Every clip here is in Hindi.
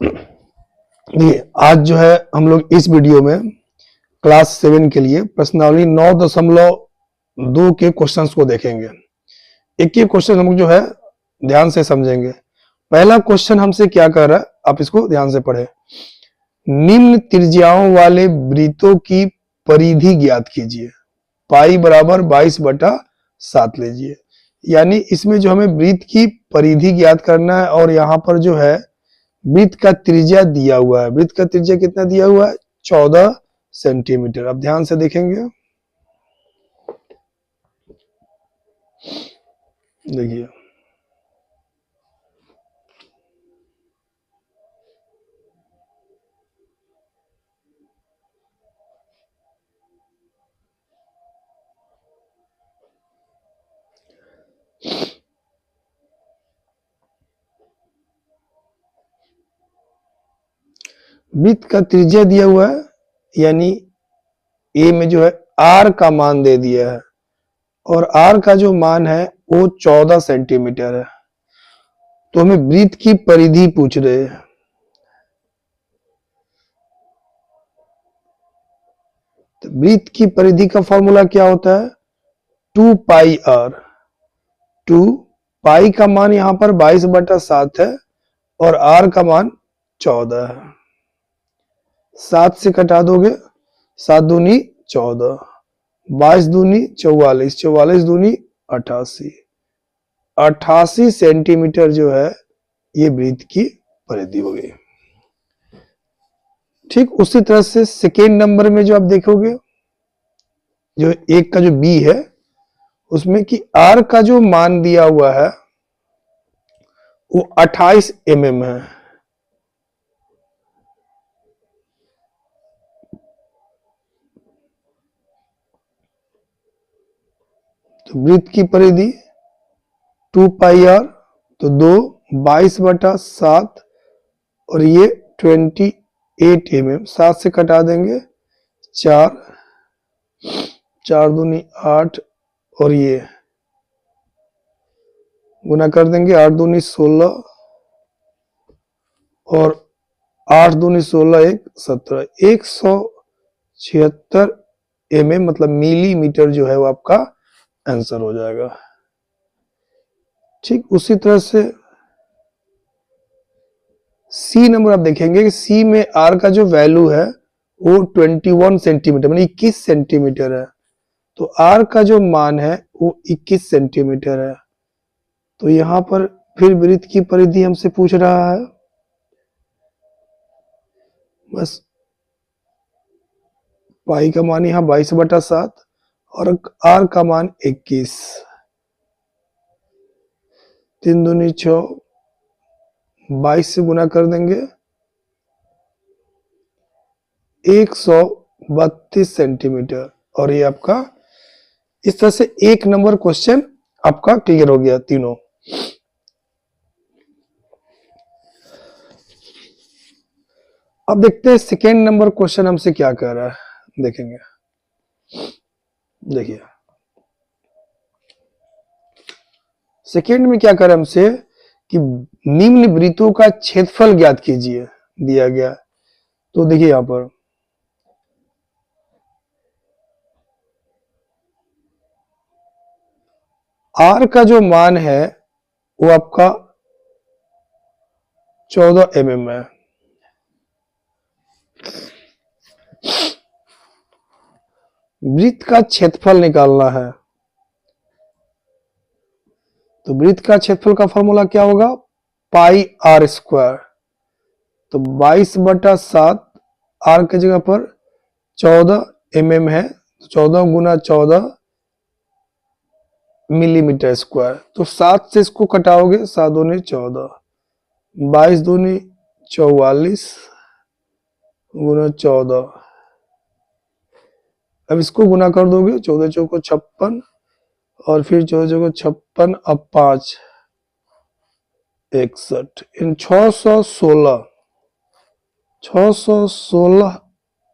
देखिए आज जो है हम लोग इस वीडियो में क्लास 7 के लिए प्रश्नावली 9.2 के क्वेश्चंस को देखेंगे। एक एक क्वेश्चन हम लोग जो है ध्यान से समझेंगे। पहला क्वेश्चन हमसे क्या कह रहा है, आप इसको ध्यान से पढ़े। निम्न त्रिज्याओं वाले वृत्तों की परिधि ज्ञात कीजिए। पाई बराबर 22/7 लीजिए। यानी इसमें जो हमें वृत्त की परिधि ज्ञात करना है और यहाँ पर जो है वृत्त का त्रिज्या दिया हुआ है। वृत्त का त्रिज्या कितना दिया हुआ है? 14 सेंटीमीटर। अब ध्यान से देखेंगे, देखिए वृत्त का त्रिज्या दिया हुआ है, यानी ए में जो है आर का मान दे दिया है और आर का जो मान है वो 14 सेंटीमीटर है। तो हमें वृत्त की परिधि पूछ रहे हैं। तो वृत्त की परिधि का फॉर्मूला क्या होता है? 2 पाई आर। 2 पाई का मान यहां पर 22/7 है और आर का मान 14 है। 7 से कटा दोगे, 7 दूनी 14, 22 दूनी 44, 44 दूनी 88, 88 सेंटीमीटर जो है ये वृत्त की परिधि हो गई। ठीक उसी तरह से सेकेंड नंबर में जो आप देखोगे, जो एक का जो बी है उसमें कि आर का जो मान दिया हुआ है वो 28 mm है। तो वृत्त की परिधि 2 पाई आर, तो 2 22/7 और ये 28 mm। 7 से कटा देंगे, 4, 4 दूनी 8 और ये गुना कर देंगे, 8 दूनी 16 और 8 दूनी 16, 1 17, 176 mm मतलब मिलीमीटर जो है वो आपका आंसर हो जाएगा। ठीक उसी तरह से सी नंबर आप देखेंगे कि सी में आर का जो वैल्यू है वो 21 सेंटीमीटर मतलब 21 सेंटीमीटर है। तो आर का जो मान है वो 21 सेंटीमीटर है। तो यहां पर फिर वृत्त की परिधि हमसे पूछ रहा है। बस पाई का मान यहाँ 22/7 और आर का मान 21, 3 दूनी 6, 22 से गुना कर देंगे, 132 सेंटीमीटर। और ये आपका इस तरह से एक नंबर क्वेश्चन आपका क्लियर हो गया तीनों। अब देखते हैं सेकेंड नंबर क्वेश्चन हमसे क्या कह रहा है, देखेंगे। देखिए सेकेंड में क्या कह रहा है हमसे कि निम्न वृत्तों का क्षेत्रफल ज्ञात कीजिए, दिया गया। तो देखिए यहां पर आर का जो मान है वो आपका 14 mm है। वृत्त का क्षेत्रफल निकालना है। तो वृत्त का क्षेत्रफल का फॉर्मूला क्या होगा? पाई आर स्क्वायर। तो 22/7 आर की जगह पर 14 mm है, 14 गुना 14 मिलीमीटर स्क्वायर। तो 7 से इसको कटाओगे, 7 दूनी 14, 22 दूनी 44 गुना 14। अब इसको गुना कर दोगे, 14 चौको 56 और फिर 14 चौको 56, अब 5 61 इन 616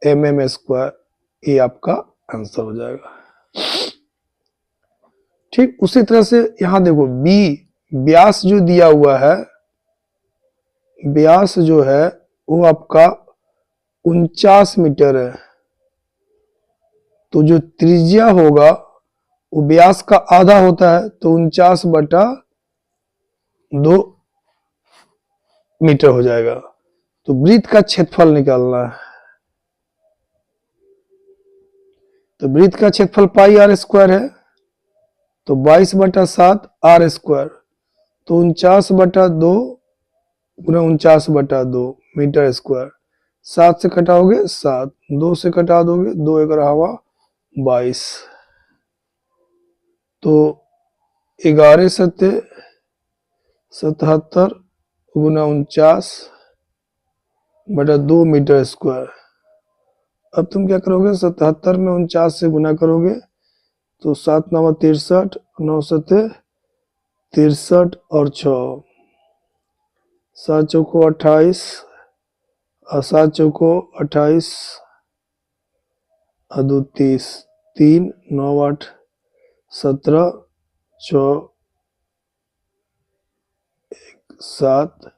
mm स्क्वायर, ये आपका आंसर हो जाएगा। ठीक उसी तरह से यहां देखो बी व्यास जो दिया हुआ है व्यास जो है वो आपका 49 मीटर है, तो जो त्रिज्या होगा वो व्यास का आधा होता है, तो 49/2 मीटर हो जाएगा। तो वृत्त का क्षेत्रफल निकालना है, तो वृत्त का क्षेत्रफल पाई आर स्क्वायर है, तो 22/7 आर स्क्वायर, तो 49/2 गुना 49/2 मीटर स्क्वायर। 7 से कटाओगे 7, 2 से कटा दोगे 2 एक हवा 22, तो 11 सत्ते 77 गुना 49/2 मीटर स्क्वायर। अब तुम क्या करोगे, 77 में 49 से गुना करोगे तो 7 9 63, 9 सत्ते 63 और 6 7 चौको 28 और 7 चौको 28 और 2 30, 3 9 8 17 6 7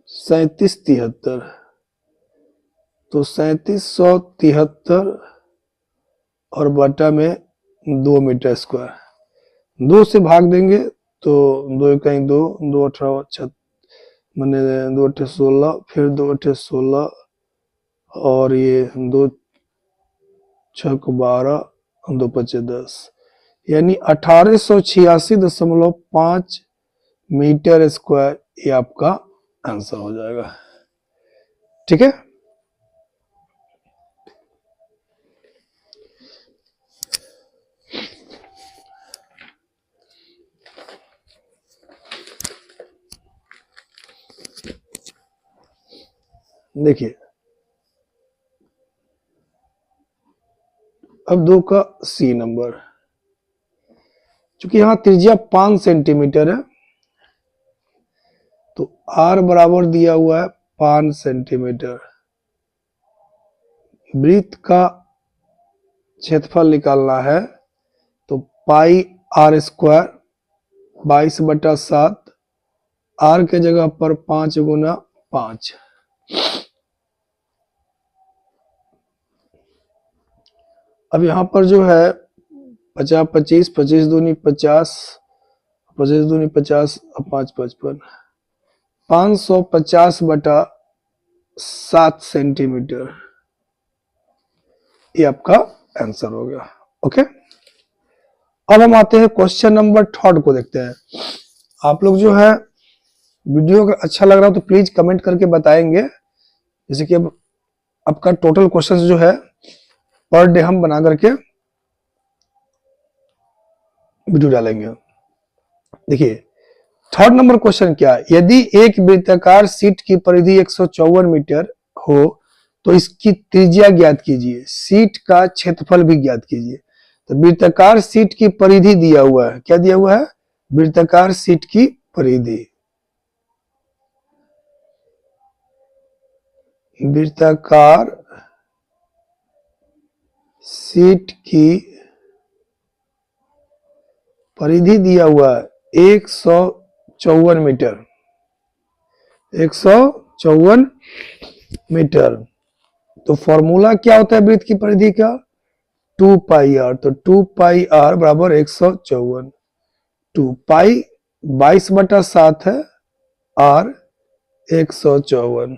37 73, तो 3773 और बटा में 2 मीटर स्क्वायर। 2 से भाग देंगे तो 2 कहीं 2, 2 18 मैंने 2 8 16, फिर 2 8 16 और ये 2 6 12 और 2 5 10, यानी 1886.5 मीटर स्क्वायर ये आपका आंसर हो जाएगा। ठीक है, देखिए अब 2 का सी नंबर, चूंकि यहां त्रिज्या 5 सेंटीमीटर है तो आर बराबर दिया हुआ है 5 सेंटीमीटर। वृत्त का क्षेत्रफल निकालना है तो पाई आर स्क्वायर 22/7, आर के जगह पर 5 गुना 5। अब यहां पर जो है 50 25 25 दूनी 50, 25 दूनी 50 और 5 55, 550/7 सेंटीमीटर ये आपका आंसर हो गया। ओके, अब हम आते हैं क्वेश्चन नंबर 3 को देखते हैं। आप लोग जो है वीडियो का अच्छा लग रहा हो तो प्लीज कमेंट करके बताएंगे, जैसे कि अब आपका टोटल क्वेश्चंस जो है पर डे हम बना करके वीडियो डालेंगे। देखिए 3rd नंबर क्वेश्चन क्या है, यदि एक वृत्ताकार शीट की परिधि 154 मीटर हो तो इसकी त्रिज्या ज्ञात कीजिए, शीट का क्षेत्रफल भी ज्ञात कीजिए। तो वृत्ताकार शीट की परिधि दिया हुआ है, क्या दिया हुआ है, वृत्ताकार शीट की परिधि, वृत्ताकार शीट की परिधि दिया हुआ है 154 मीटर, 154 मीटर। तो फॉर्मूला क्या होता है वृत्त की परिधि का, 2 पाई आर, तो 2 पाई आर बराबर 154, 2 पाई 22/7 है, आर 154,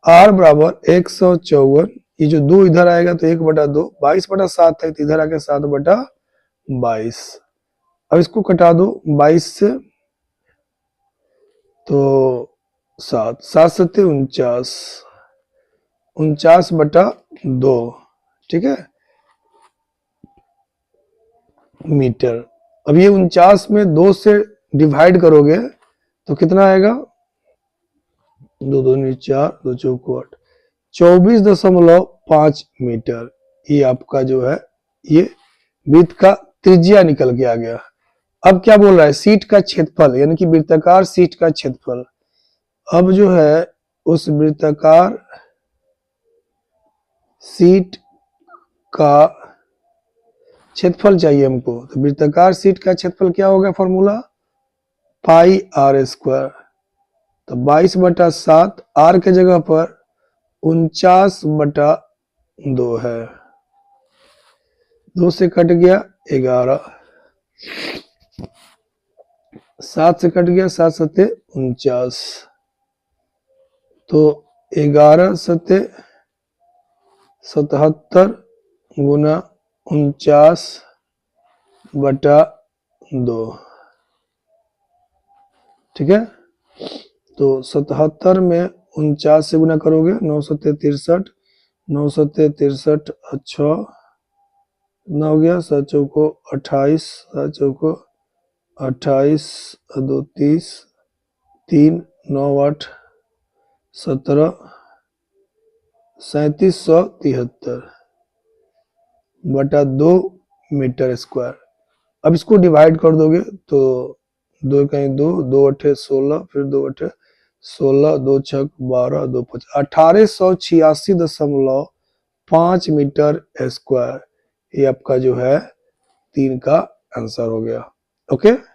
आर बराबर 154, ये जो 2 इधर आएगा तो 1/2, 22/7 है तो इधर आके 7/22। अब इसको कटा दो 22 से, तो 7 7 सत्ते 49, 49/2, ठीक है मीटर। अब ये 49 में 2 से डिवाइड करोगे तो कितना आएगा, 2 दूनी 4, 2 चौको 8, 24.5 मीटर ये आपका जो है ये वृत्त का त्रिज्या निकल के आ गया। अब क्या बोल रहा है, शीट का क्षेत्रफल यानी कि वृत्ताकार शीट का क्षेत्रफल। अब जो है उस वृत्ताकार शीट का क्षेत्रफल चाहिए हमको, तो वृत्ताकार शीट का क्षेत्रफल क्या होगा, फॉर्मूला पाई आर स्क्वायर, तो 22/7 आर के जगह पर 49/2 है। 2 से कट गया 11, 7 से कट गया 7 सत्ते 49, तो 11 सत्ते 77 गुना 49/2, ठीक है। तो 77 में 49 से गुना करोगे 9 सत्ते 63, 9 सत्ते 63 अच्छा कितना हो गया, 7 चौको 28, 7 चौको 28, 2 30, 3 9 8 17, 3773/2 मीटर स्क्वायर। अब इसको डिवाइड कर दोगे तो 2 कहीं 2, 2 अठे 16, फिर 2 अठे 16, 2 छक 12, 2 5 1886.5 मीटर स्क्वायर। ये आपका जो है 3 का आंसर हो गया। ओके।